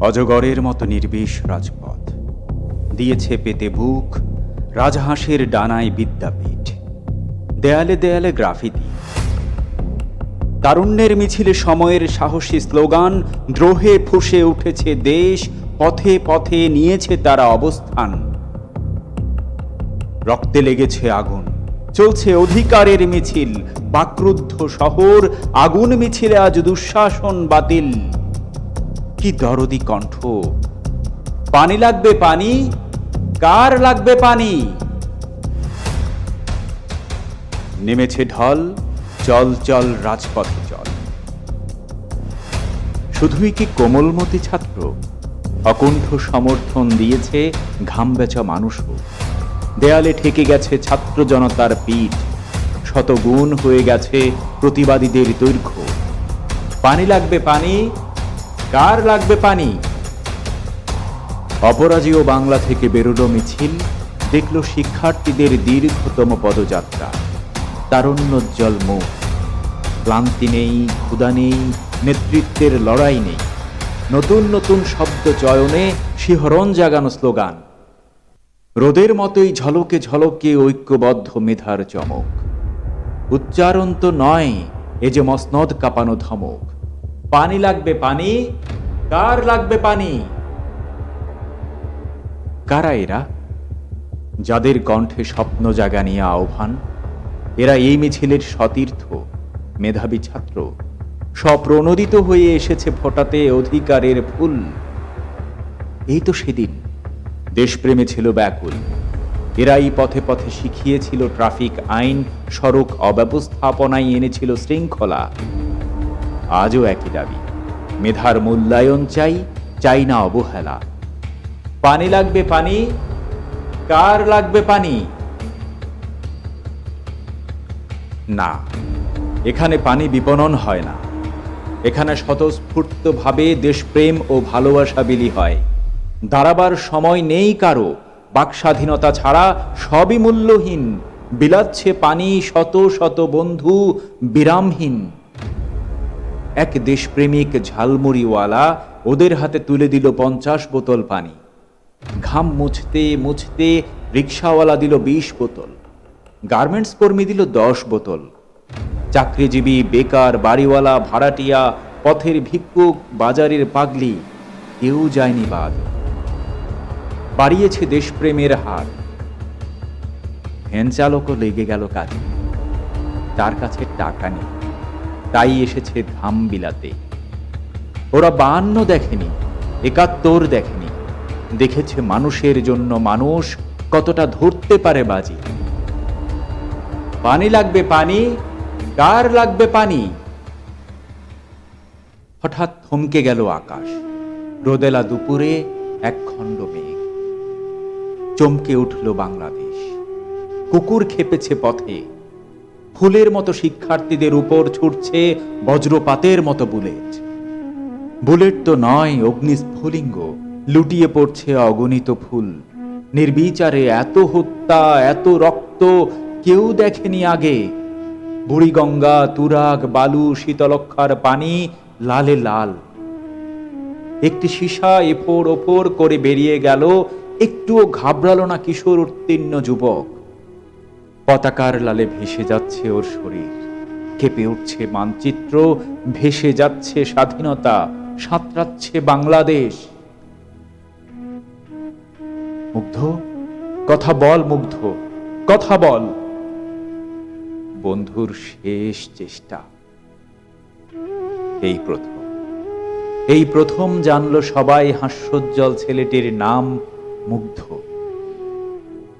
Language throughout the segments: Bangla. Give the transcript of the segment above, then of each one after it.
অজগরের মতো নির্বিষ রাজপথ দিয়েছে পেতে বুক, রাজহাঁসের ডানায় বিদ্যাপীঠ, দেয়ালে দেয়ালে গ্রাফিতি। তারুণ্যের মিছিলে সময়ের সাহসী স্লোগান, দ্রোহে ফুঁসে উঠেছে দেশ, পথে পথে নিয়েছে তারা অবস্থান। রক্তে লেগেছে আগুন, চলছে অধিকারের মিছিল, বাকরুদ্ধ শহর, আগুন মিছিলে আজ দুঃশাসন বাতিল। কি দরদি কণ্ঠ! পানি লাগবে পানি, কার লাগবে পানি? নেমেছে ঢল, চল চল রাজপথে চল। শুধুই কি কোমলমতি ছাত্র? অকুণ্ঠ সমর্থন দিয়েছে ঘাম বেচা মানুষও। দেয়ালে ঠেকে গেছে ছাত্র জনতার পিঠ, শতগুণ হয়ে গেছে প্রতিবাদীদের দৈর্ঘ্য। পানি লাগবে পানি, কার লাগবে পানি? অপরাজেয় বাংলা থেকে বেরোলো মিছিল, দেখল শিক্ষার্থীদের দীর্ঘতম পদযাত্রা। তারুণ্যোজ্জ্বল মুখ, ক্লান্তি নেই, ক্ষুধা নেই, নেতৃত্বের লড়াই নেই। নতুন নতুন শব্দ চয়নে শিহরণ জাগানো স্লোগান। রোদের মতোই ঝলকে ঝলকে ঐক্যবদ্ধ মেধার চমক। উচ্চারণ তো নয়, এ যে মসনদ কাঁপানো ধমক। পানি লাগবে পানি, কার লাগবে পানি? কারা এরা, যাদের কণ্ঠে স্বপ্ন জাগা নিয়ে আহ্বান? এরা এই মিছিলের সতীর্থ, মেধাবী ছাত্র, স্বপ্রণোদিত হয়ে এসেছে ফোটাতে অধিকারের ফুল। এই তো সেদিন দেশপ্রেমে ছিল ব্যাকুল। এরাই পথে পথে শিখিয়েছিল ট্রাফিক আইন, সড়ক অব্যবস্থাপনায় এনেছিল শৃঙ্খলা। আজও একই দাবি, মেধার মূল্যায়ন চাই, চাই না অবহেলা। পানি লাগবে পানি, কার লাগবে পানি? না, এখানে পানি বিপণন হয় না। এখানে স্বতঃস্ফূর্তভাবে দেশপ্রেম ও ভালোবাসা বিলি হয়। দাঁড়াবার সময় নেই কারো, বাকস্বাধীনতা ছাড়া সবই মূল্যহীন। বিলাচ্ছে পানি শত শত বন্ধু বিরামহীন। এক দেশপ্রেমিক ঝালমুড়িওয়ালা ওদের হাতে তুলে দিল 50 বোতল পানি। ঘাম মুছতে মুছতে রিকশাওয়ালা দিল 20 বোতল, গার্মেন্টস কর্মী দিল 10 বোতল। চাকরিজীবী, বেকার, বাড়িওয়ালা, ভাড়াটিয়া, পথের ভিক্ষুক, বাজারের পাগলি, কেউ যায়নি বাদ। বাড়িয়েছে দেশপ্রেমের হার। ভ্যান চালকও লেগে গেল কাজে। তার কাছে টাকা নেই, তাই এসেছে ধাম বিলাতে। ওরা 52 দেখেনি, 71 দেখেনি, দেখেছে মানুষের জন্য মানুষ কতটা ধরতে পারে বাজি। পানি লাগবে পানি, কার লাগবে পানি? হঠাৎ থমকে গেল আকাশ। রোদেলা দুপুরে এক খণ্ড মেঘ। চমকে উঠল বাংলাদেশ। কুকুর খেপেছে পথে। ফুলের মতো শিক্ষার্থীদের উপর ছুটছে বজ্রপাতের মতো বুলেট। বুলেট তো নয়, অগ্নিস্ফুলিঙ্গ। লুটিয়ে পড়ছে অগণিত ফুল। নির্বিচারে এত হত্যা, এত রক্ত কেউ দেখেনি আগে। বুড়িগঙ্গা, তুরাগ, বালু, শীতলক্ষার পানি লালে লাল। একটি সীসা এফোর ওফোর করে বেরিয়ে গেল, একটুও ঘাবড়ালো না কিশোর উত্তীর্ণ যুবক। পতাকার লালে ভেসে যাচ্ছে ওর শরীর। কেঁপে উঠছে মানচিত্র, ভেসে যাচ্ছে স্বাধীনতা, সাঁতরাচ্ছে বাংলাদেশ। মুগ্ধ, কথা বল মুগ্ধ, কথা বল। বন্ধুর শেষ চেষ্টা। এই প্রথম জানলো সবাই হাস্যোজ্জ্বল ছেলেটির নাম মুগ্ধ।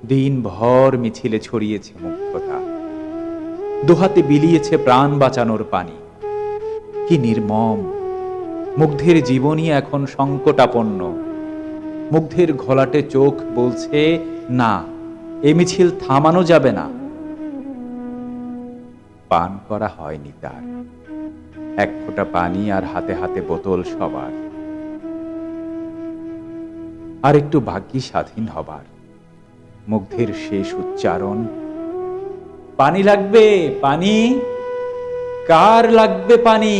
দিনভর মিছিলে ছড়িয়েছে মুগ্ধতা। দুহাতে বিলিয়েছে প্রাণ বাঁচানোর পানি। কি নির্মম! মুগ্ধের জীবনই এখন সংকটাপন্ন। মুগ্ধের ঘোলাটে চোখ বলছে, না, এ মিছিল থামানো যাবে না। পান করা হয়নি তার। এক ফোঁটা পানি আর হাতে হাতে বোতল সবার। আর একটু ভাগ্যি স্বাধীন হবার। মুগ্ধের শেষ উচ্চারণ, পানি লাগবে পানি, কার লাগবে পানি?